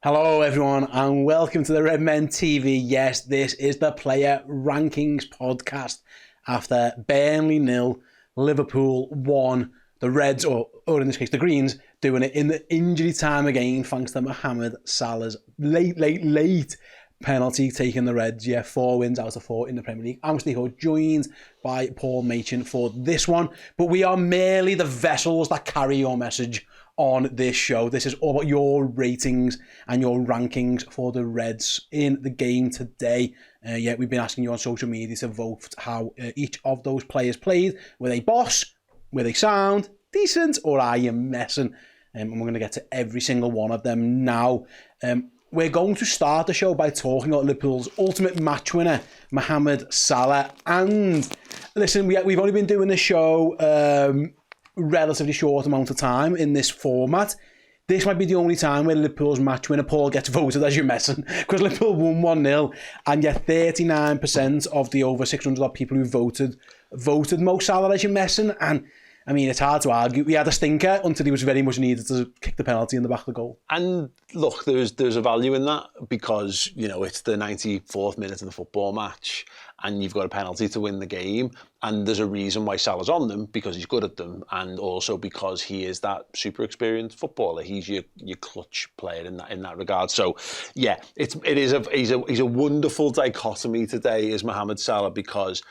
Hello everyone and welcome to the Red Men TV. Yes, this is the Player Rankings podcast. After Burnley 0, Liverpool 1, the Reds, or in this case the Greens, doing it in the injury time again thanks to Mohamed Salah's late penalty taking the Reds. 4 wins out of 4 in the Premier League. I'm Ste, joined by Paul Machin for this one. But we are merely the vessels that carry your message on this show. This is all about your ratings and your rankings for the Reds in the game today. We've been asking you on social media to vote how each of those players played. Were they boss? Were they sound? Decent? Or are you messing? And we're going to get to every single one of them now. We're going to start the show by talking about Liverpool's ultimate match winner, Mohamed Salah. And listen, we've only been doing this show relatively short amount of time in this format. This might be the only time where Liverpool's match winner, Paul, gets voted as you're messing, because Liverpool won 1-0, and yet 39% of the over 600 people who voted Mo Salah as you're messing. And I mean, it's hard to argue. We had a stinker until he was very much needed to kick the penalty in the back of the goal. And look, there's a value in that because, you know, it's the 94th minute of the football match and you've got a penalty to win the game. And there's a reason why Salah's on them, because he's good at them, and also because he is that super experienced footballer. He's your clutch player in that regard. So, yeah, he's a wonderful dichotomy today, is Mohamed Salah, because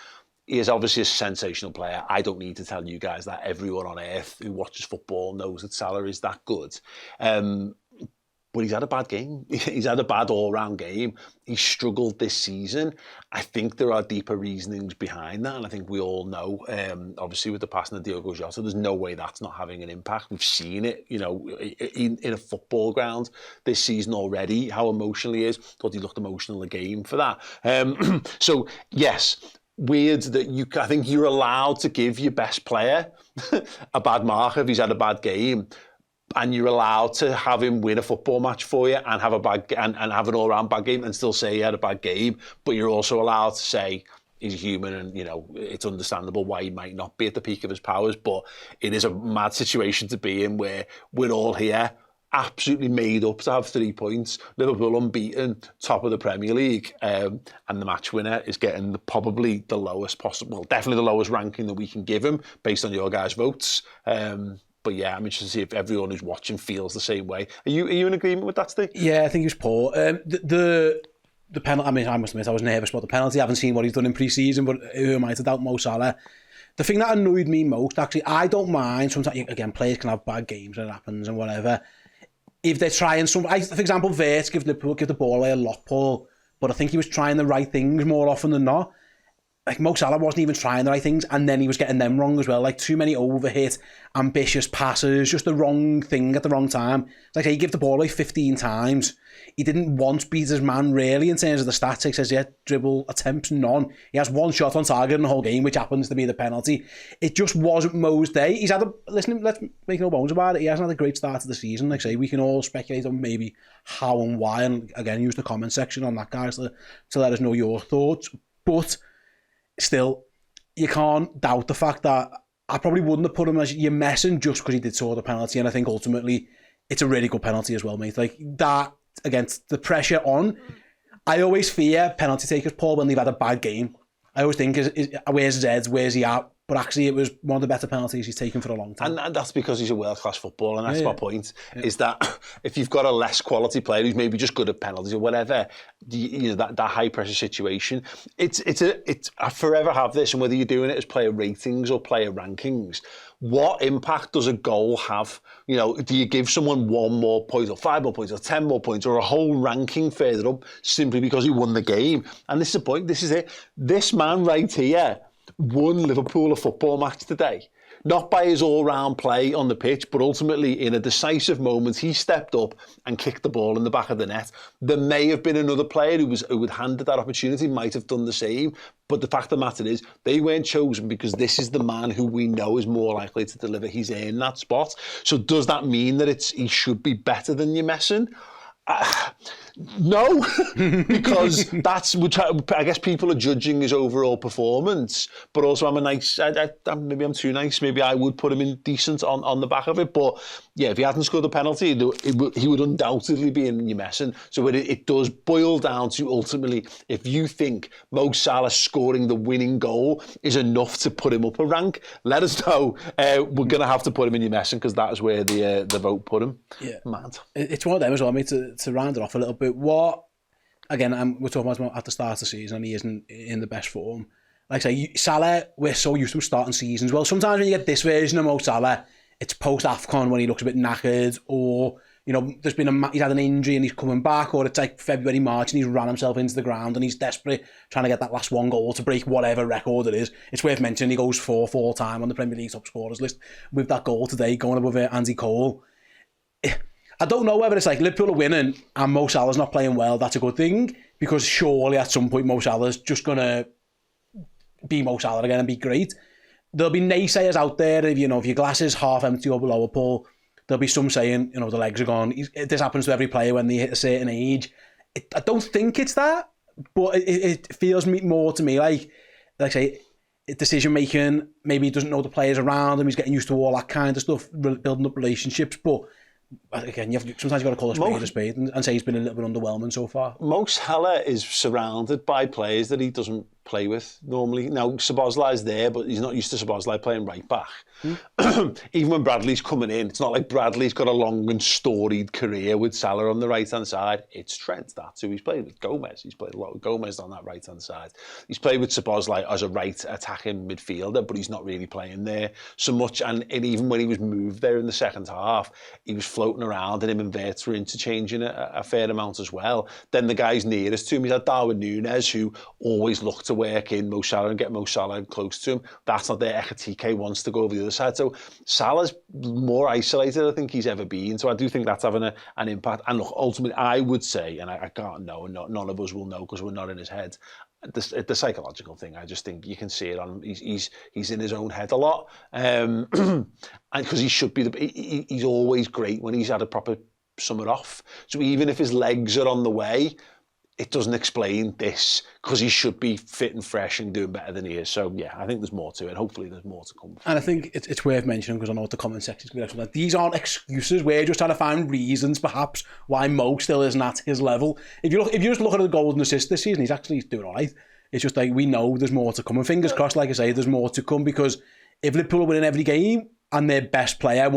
he is obviously a sensational player. I don't need to tell you guys that. Everyone on earth who watches football knows that Salah is that good. But he's had a bad game. He's had a bad all-round game. He's struggled this season. I think there are deeper reasonings behind that, and I think we all know, obviously with the passing of Diogo Jota, there's no way that's not having an impact. We've seen it, you know, in a football ground this season already, how emotional he is. Thought he looked emotional in the game for that. So, yes, weird that I think you're allowed to give your best player a bad mark if he's had a bad game, and you're allowed to have him win a football match for you and have and have an all-round bad game and still say he had a bad game, but you're also allowed to say he's human and, you know, it's understandable why he might not be at the peak of his powers. But it is a mad situation to be in where we're all here absolutely made up to have 3 points. Liverpool unbeaten, top of the Premier League, and the match winner is getting probably the lowest possible, well, definitely the lowest ranking that we can give him based on your guys' votes. But yeah, I'm interested to see if everyone who's watching feels the same way. Are you in agreement with that, Steve? Yeah, I think he was poor. The penalty, I mean, I must admit, I was nervous about the penalty. I haven't seen what he's done in pre-season, but who am I to doubt Mo Salah? The thing that annoyed me most, actually, I don't mind. Sometimes, again, players can have bad games and it happens and whatever. If they're trying for example, Vert give the ball away a lot, Paul, but I think he was trying the right things more often than not. Like, Mo Salah wasn't even trying the right things, and then he was getting them wrong as well. Like, too many overhit, ambitious passes, just the wrong thing at the wrong time. Like, he gave the ball away 15 times. He didn't once beat his man, really, in terms of the stats. He says, dribble attempts, none. He has one shot on target in the whole game, which happens to be the penalty. It just wasn't Mo's day. He's had let's make no bones about it, he hasn't had a great start to the season. Like I say, we can all speculate on maybe how and why, and again, use the comment section on that, guys, to let us know your thoughts. But still, you can't doubt the fact that I probably wouldn't have put him as you're messing just because he did score the penalty, and I think ultimately it's a really good penalty as well, mate. Like, that, against the pressure on, I always fear penalty takers, Paul, when they've had a bad game. I always think, where's his head, where's he at? But actually, it was one of the better penalties he's taken for a long time. And that's because he's a world-class footballer, and that's my point, is that if you've got a less quality player who's maybe just good at penalties or whatever, you know, that high-pressure situation, I forever have this, and whether you're doing it as player ratings or player rankings, what impact does a goal have? You know, do you give someone 1 more point or 5 more points or 10 more points or a whole ranking further up simply because he won the game? And this is the point, this is it. This man right here won Liverpool a football match today. Not by his all-round play on the pitch, but ultimately in a decisive moment, he stepped up and kicked the ball in the back of the net. There may have been another player who had handed that opportunity, might have done the same. But the fact of the matter is, they weren't chosen because this is the man who we know is more likely to deliver. He's in that spot. So does that mean that he should be better than your Messin? No, because that's which I guess people are judging his overall performance, but also maybe I'm too nice. Maybe I would put him in decent on the back of it. But yeah, if he hadn't scored the penalty, he would undoubtedly be in your messing. So it does boil down to ultimately, if you think Mo Salah scoring the winning goal is enough to put him up a rank, let us know. We're going to have to put him in your messing because that is where the vote put him. Yeah, mad. It's one of them as well, mate. To round it off a little bit. What again? We're talking about at the start of the season, and he isn't in the best form. Like I say, Salah, we're so used to him starting seasons. Well, sometimes when you get this version of Mo Salah, it's post AFCON when he looks a bit knackered, or he's had an injury and he's coming back, or it's like February, March and he's ran himself into the ground and he's desperate trying to get that last one goal to break whatever record it is. It's worth mentioning he goes fourth all time on the Premier League top scorers list with that goal today going above Andy Cole. I don't know whether it's like Liverpool are winning and Mo Salah's not playing well. That's a good thing, because surely at some point Mo Salah's just going to be Mo Salah again and be great. There'll be naysayers out there if your glass is half empty or below, Paul. There'll be some saying, the legs are gone. This happens to every player when they hit a certain age. I don't think it's that, but it feels more to me like I say, decision making. Maybe he doesn't know the players around him. He's getting used to all that kind of stuff, building up relationships. But again, sometimes you've got to call a spade and say he's been a little bit underwhelming so far. Mo Salah is surrounded by players that he doesn't play with normally. Now, Szoboszlai's there, but he's not used to Szoboszlai playing right back. Even when Bradley's coming in, it's not like Bradley's got a long and storied career with Salah on the right-hand side. It's Trent, that's who he's played with. Gomez, he's played a lot with Gomez on that right-hand side. He's played with Szoboszlai as a right attacking midfielder, but he's not really playing there so much. And even when he was moved there in the second half, he was floating around and him and Wirtz were interchanging a fair amount as well. Then the guys nearest to him, he's had Darwin Núñez, who always looked to work in Mo Salah and get Mo Salah close to him. That's not there. Ekitike wants to go over the other side. So Salah's more isolated, I think he's ever been. So I do think that's having an impact. And look, ultimately, I would say, and I can't know, and none of us will know because we're not in his head, the psychological thing. I just think you can see it on him. He's in his own head a lot. And because he should be, he's always great when he's had a proper summer off. So even if his legs are on the way, it doesn't explain this, because he should be fit and fresh and doing better than he is. So yeah, I think there's more to it. Hopefully there's more to come. And I think it's worth mentioning, because I know what the comment section is going to be like. These aren't excuses. We're just trying to find reasons, perhaps, why Mo still isn't at his level. If you just look at the goals and assists this season, he's actually doing all right. It's just like, we know there's more to come. And fingers crossed, like I say, there's more to come, because if Liverpool are winning every game and their best player,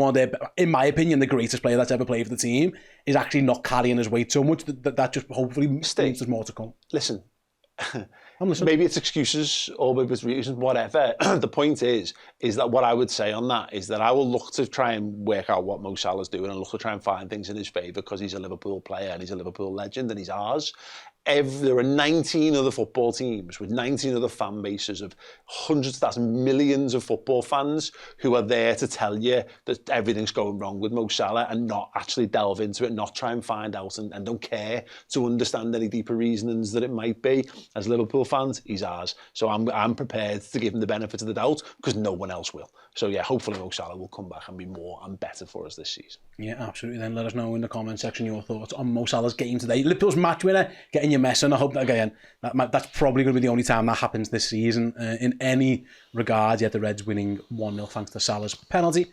in my opinion, the greatest player that's ever played for the team, is actually not carrying his weight so much, that just hopefully means there's more to come. Listen, maybe it's excuses or maybe it's reasons, whatever. The point is that what I would say on that is that I will look to try and work out what Mo Salah's doing and look to try and find things in his favour, because he's a Liverpool player and he's a Liverpool legend and he's ours. There are 19 other football teams with 19 other fan bases of hundreds of thousands, millions of football fans who are there to tell you that everything's going wrong with Mo Salah and not actually delve into it, not try and find out and don't care to understand any deeper reasonings that it might be. As Liverpool fans, he's ours. So I'm prepared to give him the benefit of the doubt, because no one else will. So yeah, hopefully Mo Salah will come back and be more and better for us this season. Yeah, absolutely. Then let us know in the comment section your thoughts on Mo Salah's game today. Liverpool's match winner, getting your mess, and I hope that, again, that's probably going to be the only time that happens this season in any regard. Yet the Reds winning 1-0 thanks to Salah's penalty.